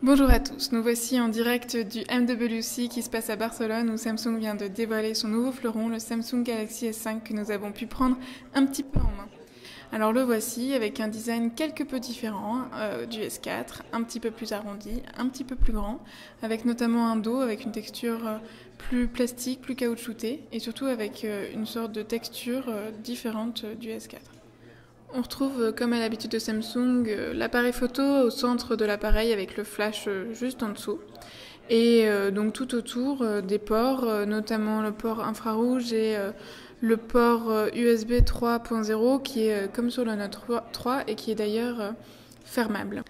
Bonjour à tous, nous voici en direct du MWC qui se passe à Barcelone où Samsung vient de dévoiler son nouveau fleuron, le Samsung Galaxy S5 que nous avons pu prendre un petit peu en main. Alors le voici avec un design quelque peu différent du S4, un petit peu plus arrondi, un petit peu plus grand, avec notamment un dos avec une texture plus plastique, plus caoutchoutée et surtout avec une sorte de texture différente du S4. On retrouve, comme à l'habitude de Samsung, l'appareil photo au centre de l'appareil avec le flash juste en dessous. Et donc tout autour des ports, notamment le port infrarouge et le port USB 3.0 qui est comme sur le Note 3 et qui est d'ailleurs fermable.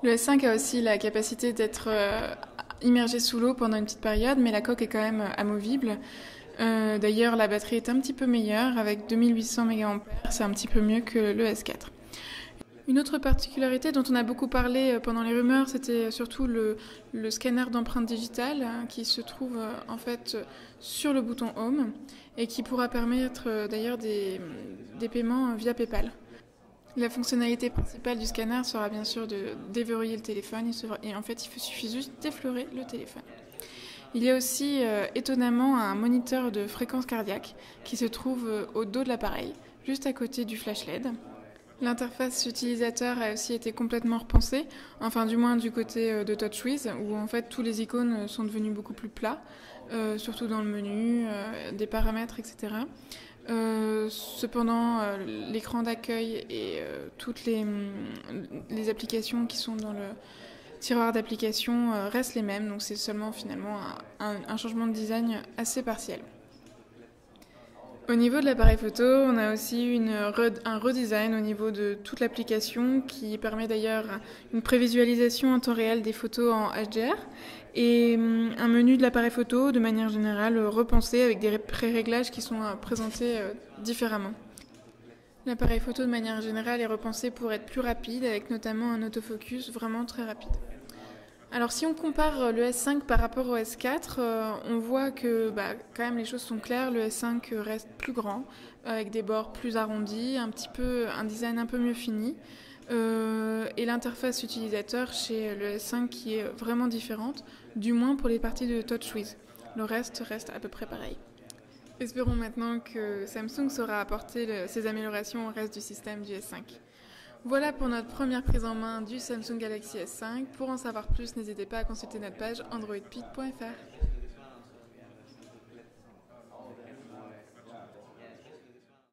Le S5 a aussi la capacité d'être immergé sous l'eau pendant une petite période, mais la coque est quand même amovible. D'ailleurs, la batterie est un petit peu meilleure, avec 2800 mAh, c'est un petit peu mieux que le S4. Une autre particularité dont on a beaucoup parlé pendant les rumeurs, c'était surtout le scanner d'empreinte digitale qui se trouve en fait sur le bouton Home et qui pourra permettre d'ailleurs des paiements via PayPal. La fonctionnalité principale du scanner sera bien sûr de déverrouiller le téléphone et en fait il suffit juste d'effleurer le téléphone. Il y a aussi étonnamment un moniteur de fréquence cardiaque qui se trouve au dos de l'appareil, juste à côté du flash LED. L'interface utilisateur a aussi été complètement repensée, enfin du moins du côté de TouchWiz, où en fait tous les icônes sont devenus beaucoup plus plats, surtout dans le menu, des paramètres, etc. Cependant, l'écran d'accueil et toutes les applications qui sont dans le tiroir d'applications restent les mêmes, donc c'est seulement finalement un changement de design assez partiel. Au niveau de l'appareil photo, on a aussi un redesign au niveau de toute l'application qui permet d'ailleurs une prévisualisation en temps réel des photos en HDR et un menu de l'appareil photo de manière générale repensé avec des pré-réglages qui sont présentés différemment. L'appareil photo de manière générale est repensé pour être plus rapide avec notamment un autofocus vraiment très rapide. Alors si on compare le S5 par rapport au S4, on voit que quand même les choses sont claires, le S5 reste plus grand, avec des bords plus arrondis, un design un peu mieux fini, et l'interface utilisateur chez le S5 qui est vraiment différente, du moins pour les parties de TouchWiz. Le reste à peu près pareil. Espérons maintenant que Samsung saura apporter ces améliorations au reste du système du S5. Voilà pour notre première prise en main du Samsung Galaxy S5. Pour en savoir plus, n'hésitez pas à consulter notre page androidpit.fr.